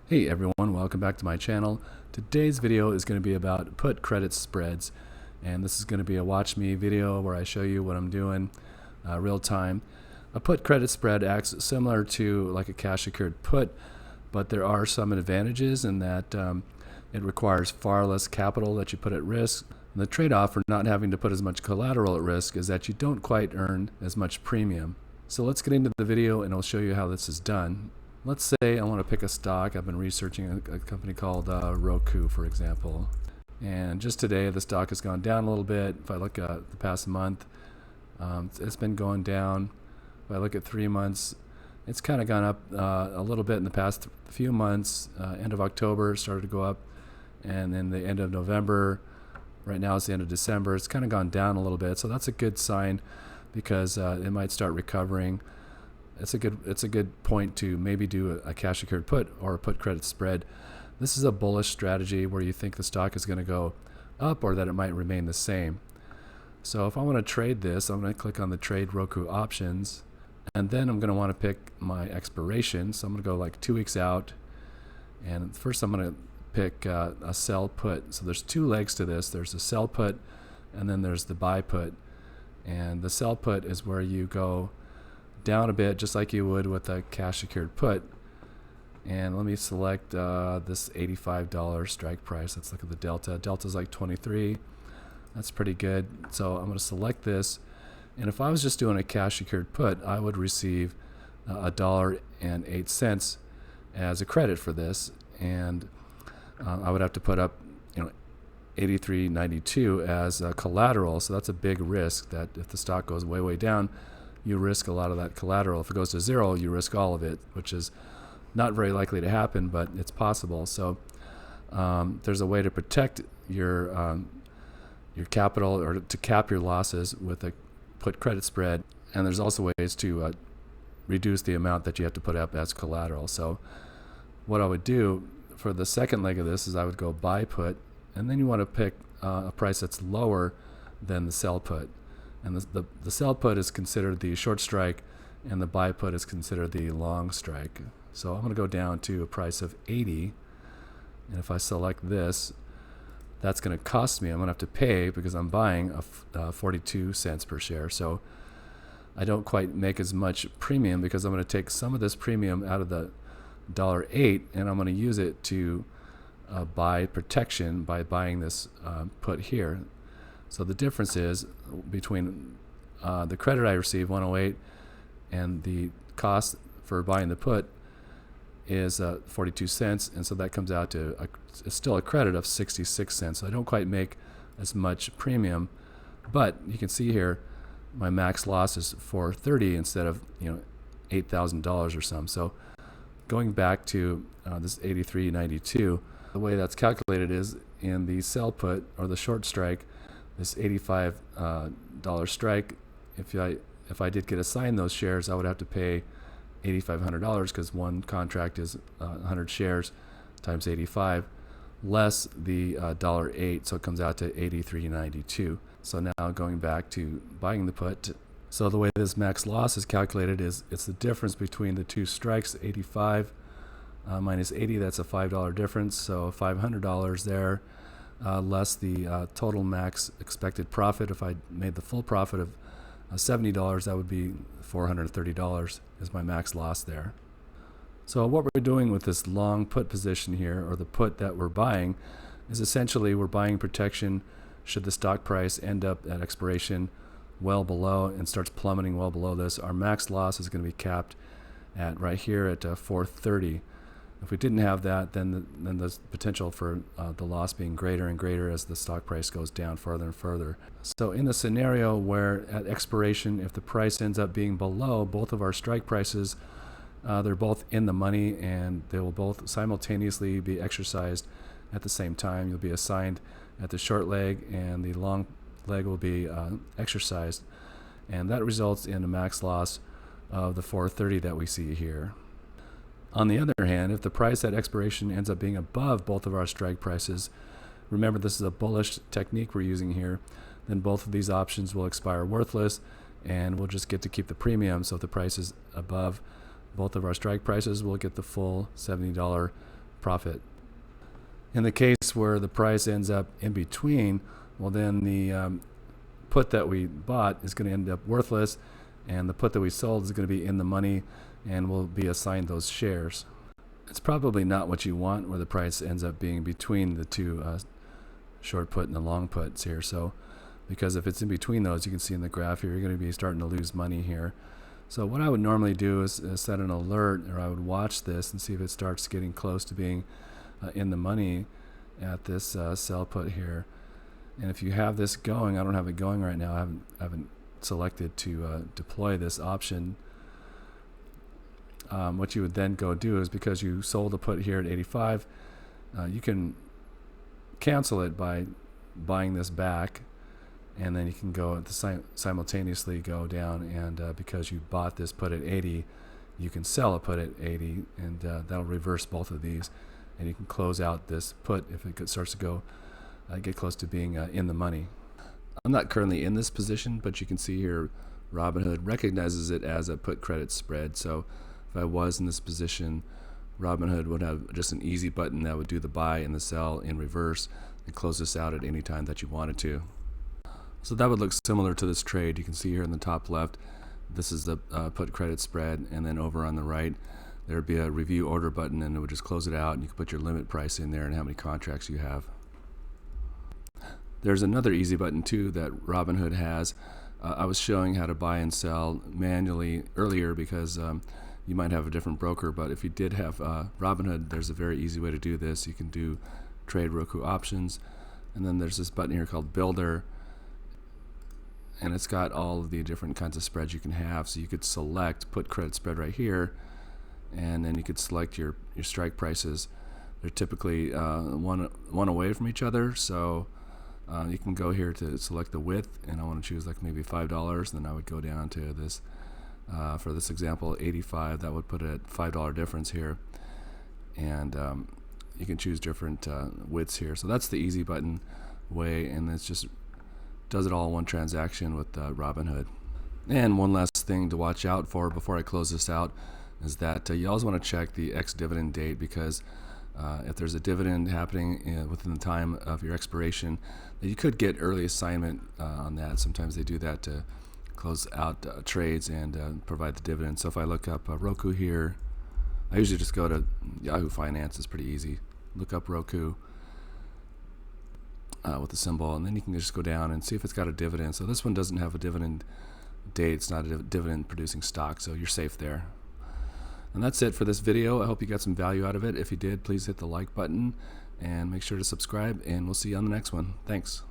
Hey everyone, welcome back to my channel. Today's video is going to be about put credit spreads, and this is going to be a watch me video where I show you what I'm doing real time. A put credit spread acts similar to like a cash secured put, but there are some advantages in that it requires far less capital that you put at risk. And the trade-off for not having to put as much collateral at risk is that you don't quite earn as much premium. So let's get into the video and I'll show you how this is done. Let's say I want to pick a stock. I've been researching a company called Roku, for example. And just today, the stock has gone down a little bit. If I look at the past month, it's been going down. If I look at 3 months, it's kind of gone up a little bit in the past few months. End of October, it started to go up. And then the end of November, right now it's the end of December, it's kind of gone down a little bit. So that's a good sign because it might start recovering. It's a good point to maybe do a cash secured put or a put credit spread. This is a bullish strategy where you think the stock is going to go up or that it might remain the same. So if I want to trade this, I'm going to click on the trade Roku options, and then I'm going to want to pick my expiration. So I'm going to go like 2 weeks out, and first I'm going to pick a sell put. So there's two legs to this. There's a sell put and then there's the buy put, and the sell put is where you go down a bit just like you would with a cash secured put. And let me select this $85 strike price. Let's look at the delta. Delta's like 23. That's pretty good. So I'm going to select this, and if I was just doing a cash secured put, I would receive $1.08 as a credit for this, and I would have to put up $83.92 as collateral. So that's a big risk that if the stock goes way down, you risk a lot of that collateral. If it goes to zero, you risk all of it, which is not very likely to happen, but it's possible. So there's a way to protect your capital, or to cap your losses with a put credit spread, and there's also ways to reduce the amount that you have to put up as collateral. So what I would do for the second leg of this is I would go buy put, and then you want to pick a price that's lower than the sell put. And the sell put is considered the short strike, and the buy put is considered the long strike. So I'm going to go down to a price of 80, and if I select this, that's going to cost me, I'm going to have to pay, because I'm buying 42 cents per share. So I don't quite make as much premium, because I'm going to take some of this premium out of the $1.08, and I'm going to use it to buy protection by buying this put here. So the difference is between the credit I receive, 108, and the cost for buying the put is 42 cents, and so that comes out to it's still a credit of 66 cents. So I don't quite make as much premium, but you can see here my max loss is $430 instead of $8,000 or some. So going back to this 83.92, the way that's calculated is in the sell put or the short strike, this $85 strike, if I did get assigned those shares, I would have to pay $8,500, because one contract is 100 shares times 85 less the $1.08, so it comes out to $83.92. So now going back to buying the put, so the way this max loss is calculated is it's the difference between the two strikes. 85 minus 80, that's a $5 difference, so $500 there, less the total max expected profit. If I made the full profit of $70, that would be $430 is my max loss there. So what we're doing with this long put position here, or the put that we're buying, is essentially we're buying protection should the stock price end up at expiration well below and starts plummeting well below this. Our max loss is going to be capped at right here at 430. If we didn't have that, then there's potential for the loss being greater and greater as the stock price goes down further and further. So in the scenario where at expiration, if the price ends up being below both of our strike prices, they're both in the money, and they will both simultaneously be exercised at the same time. You'll be assigned at the short leg, and the long leg will be exercised, and that results in a max loss of the 430 that we see here. On the other hand, if the price at expiration ends up being above both of our strike prices, remember this is a bullish technique we're using here, then both of these options will expire worthless, and we'll just get to keep the premium. So if the price is above both of our strike prices, we'll get the full $70 profit. In the case where the price ends up in between, well, then the put that we bought is going to end up worthless, and the put that we sold is going to be in the money and will be assigned those shares. It's probably not what you want, where the price ends up being between the two short put and the long puts here. So because if it's in between those, you can see in the graph here, you're going to be starting to lose money here. So what I would normally do is set an alert, or I would watch this and see if it starts getting close to being in the money at this sell put here. And if you have this going, I don't have it going right now. I haven't selected to deploy this option. What you would then go do is, because you sold a put here at 85, you can cancel it by buying this back, and then you can go at the simultaneously go down, and because you bought this put at 80, you can sell a put at 80, and that'll reverse both of these, and you can close out this put if it starts to go get close to being in the money. I'm not currently in this position, but you can see here Robinhood recognizes it as a put credit spread. So if I was in this position, Robinhood would have just an easy button that would do the buy and the sell in reverse and close this out at any time that you wanted to. So that would look similar to this trade. You can see here in the top left, this is the put credit spread, and then over on the right there would be a review order button, and it would just close it out, and you can put your limit price in there and how many contracts you have. There's another easy button too that Robinhood has. I was showing how to buy and sell manually earlier because you might have a different broker, but if you did have Robinhood, there's a very easy way to do this. You can do trade Roku options, and then there's this button here called Builder, and it's got all of the different kinds of spreads you can have. So you could select put credit spread right here, and then you could select your strike prices. They're typically one away from each other, so you can go here to select the width, and I want to choose like maybe $5. Then I would go down to this, for this example, 85. That would put a $5 difference here, and you can choose different widths here. So that's the easy button way, and it's just does it all in one transaction with Robinhood. And one last thing to watch out for before I close this out is that you always want to check the ex-dividend date, because if there's a dividend happening within the time of your expiration, you could get early assignment on that. Sometimes they do that to close out trades and provide the dividend. So if I look up Roku here, I usually just go to Yahoo Finance. It's pretty easy. Look up Roku with the symbol, and then you can just go down and see if it's got a dividend. So this one doesn't have a dividend date. It's not a dividend producing stock, so you're safe there. And that's it for this video. I hope you got some value out of it. If you did, please hit the like button and make sure to subscribe, and we'll see you on the next one. Thanks.